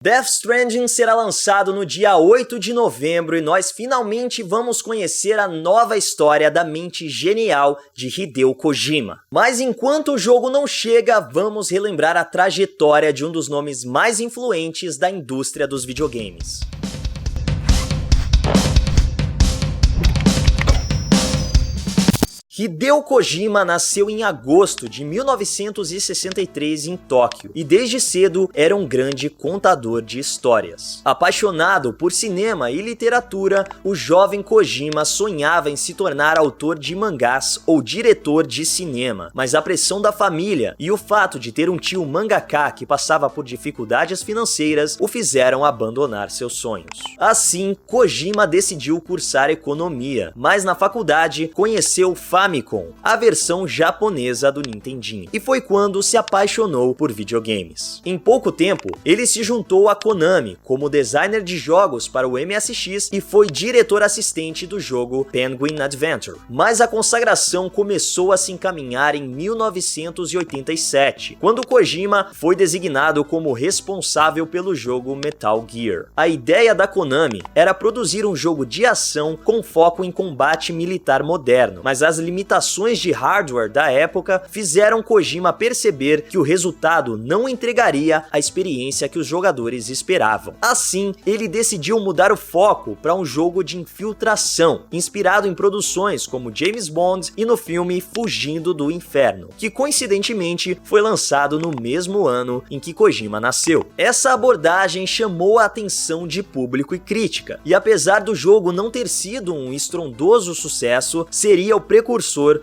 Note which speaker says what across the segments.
Speaker 1: Death Stranding será lançado no dia 8 de novembro e nós finalmente vamos conhecer a nova história da mente genial de Hideo Kojima. Mas enquanto o jogo não chega, vamos relembrar a trajetória de um dos nomes mais influentes da indústria dos videogames. Hideo Kojima nasceu em agosto de 1963 em Tóquio e desde cedo era um grande contador de histórias. Apaixonado por cinema e literatura, o jovem Kojima sonhava em se tornar autor de mangás ou diretor de cinema, mas a pressão da família e o fato de ter um tio mangaka que passava por dificuldades financeiras o fizeram abandonar seus sonhos. Assim, Kojima decidiu cursar economia, mas na faculdade conheceu Famicom, a versão japonesa do Nintendinho, e foi quando se apaixonou por videogames. Em pouco tempo, ele se juntou à Konami como designer de jogos para o MSX e foi diretor assistente do jogo Penguin Adventure. Mas a consagração começou a se encaminhar em 1987, quando Kojima foi designado como responsável pelo jogo Metal Gear. A ideia da Konami era produzir um jogo de ação com foco em combate militar moderno, mas as limitações de hardware da época fizeram Kojima perceber que o resultado não entregaria a experiência que os jogadores esperavam. Assim, ele decidiu mudar o foco para um jogo de infiltração, inspirado em produções como James Bond e no filme Fugindo do Inferno, que coincidentemente foi lançado no mesmo ano em que Kojima nasceu. Essa abordagem chamou a atenção de público e crítica, e apesar do jogo não ter sido um estrondoso sucesso, seria o precursor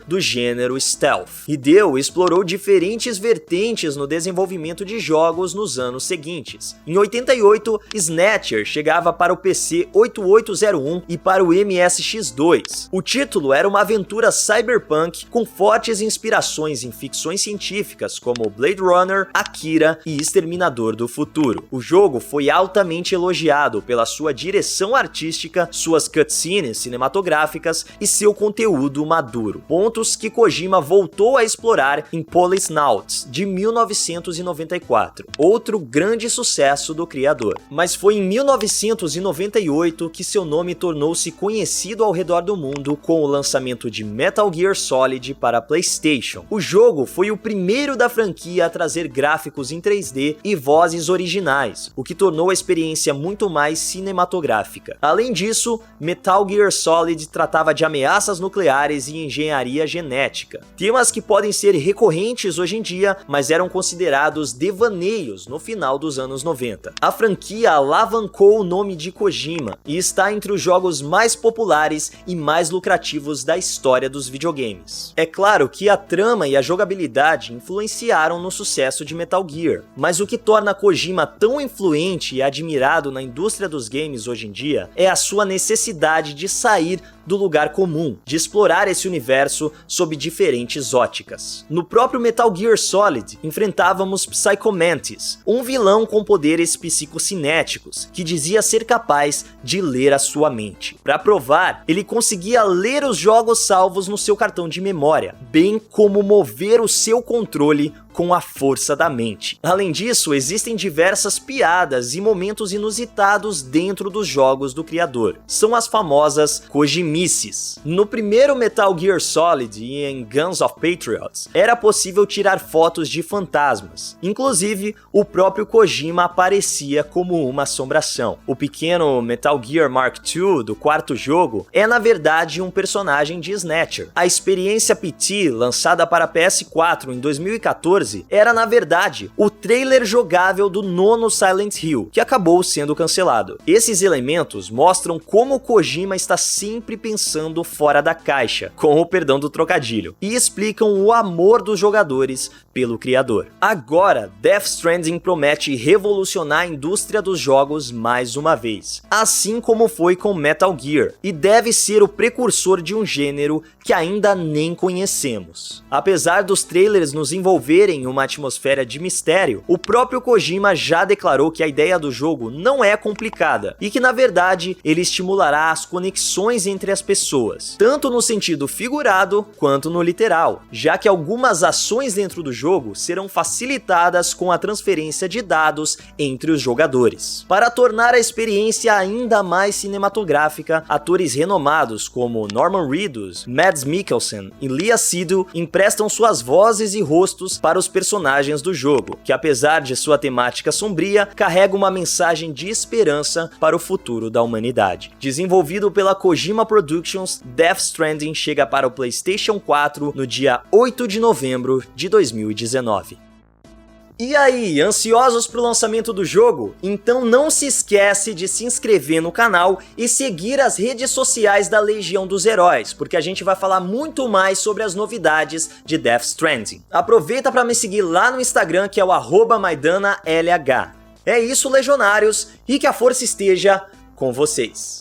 Speaker 1: do gênero stealth. Hideo explorou diferentes vertentes no desenvolvimento de jogos nos anos seguintes. Em 88, Snatcher chegava para o PC 8801 e para o MSX2. O título era uma aventura cyberpunk com fortes inspirações em ficções científicas como Blade Runner, Akira e Exterminador do Futuro. O jogo foi altamente elogiado pela sua direção artística, suas cutscenes cinematográficas e seu conteúdo maduro, pontos que Kojima voltou a explorar em Policenauts, de 1994, outro grande sucesso do criador. Mas foi em 1998 que seu nome tornou-se conhecido ao redor do mundo com o lançamento de Metal Gear Solid para PlayStation. O jogo foi o primeiro da franquia a trazer gráficos em 3D e vozes originais, o que tornou a experiência muito mais cinematográfica. Além disso, Metal Gear Solid tratava de ameaças nucleares e engenharia genética, temas que podem ser recorrentes hoje em dia, mas eram considerados devaneios no final dos anos 90. A franquia alavancou o nome de Kojima e está entre os jogos mais populares e mais lucrativos da história dos videogames. É claro que a trama e a jogabilidade influenciaram no sucesso de Metal Gear, mas o que torna Kojima tão influente e admirado na indústria dos games hoje em dia é a sua necessidade de sair do lugar comum, de explorar esse universo sob diferentes óticas. No próprio Metal Gear Solid, enfrentávamos Psycho Mantis, um vilão com poderes psicocinéticos, que dizia ser capaz de ler a sua mente. Para provar, ele conseguia ler os jogos salvos no seu cartão de memória, bem como mover o seu controle com a força da mente. Além disso, existem diversas piadas e momentos inusitados dentro dos jogos do criador. São as famosas Kojimices. No primeiro Metal Gear Solid e em Guns of Patriots, era possível tirar fotos de fantasmas. Inclusive, o próprio Kojima aparecia como uma assombração. O pequeno Metal Gear Mark II do quarto jogo é na verdade um personagem de Snatcher. A experiência PT, lançada para PS4 em 2014, era na verdade o trailer jogável do nono Silent Hill, que acabou sendo cancelado. Esses elementos mostram como Kojima está sempre pensando fora da caixa, com o perdão do trocadilho, e explicam o amor dos jogadores pelo criador. Agora, Death Stranding promete revolucionar a indústria dos jogos mais uma vez, assim como foi com Metal Gear, e deve ser o precursor de um gênero que ainda nem conhecemos. Apesar dos trailers nos envolverem em uma atmosfera de mistério, o próprio Kojima já declarou que a ideia do jogo não é complicada e que, na verdade, ele estimulará as conexões entre as pessoas, tanto no sentido figurado quanto no literal, já que algumas ações dentro do jogo serão facilitadas com a transferência de dados entre os jogadores. Para tornar a experiência ainda mais cinematográfica, atores renomados como Norman Reedus, Mads Mikkelsen e Lea Seydoux emprestam suas vozes e rostos para os personagens do jogo, que apesar de sua temática sombria, carrega uma mensagem de esperança para o futuro da humanidade. Desenvolvido pela Kojima Productions, Death Stranding chega para o PlayStation 4 no dia 8 de novembro de 2019. E aí, ansiosos pro lançamento do jogo? Então não se esquece de se inscrever no canal e seguir as redes sociais da Legião dos Heróis, porque a gente vai falar muito mais sobre as novidades de Death Stranding. Aproveita para me seguir lá no Instagram, que é o @maidanalh. É isso, legionários, e que a força esteja com vocês.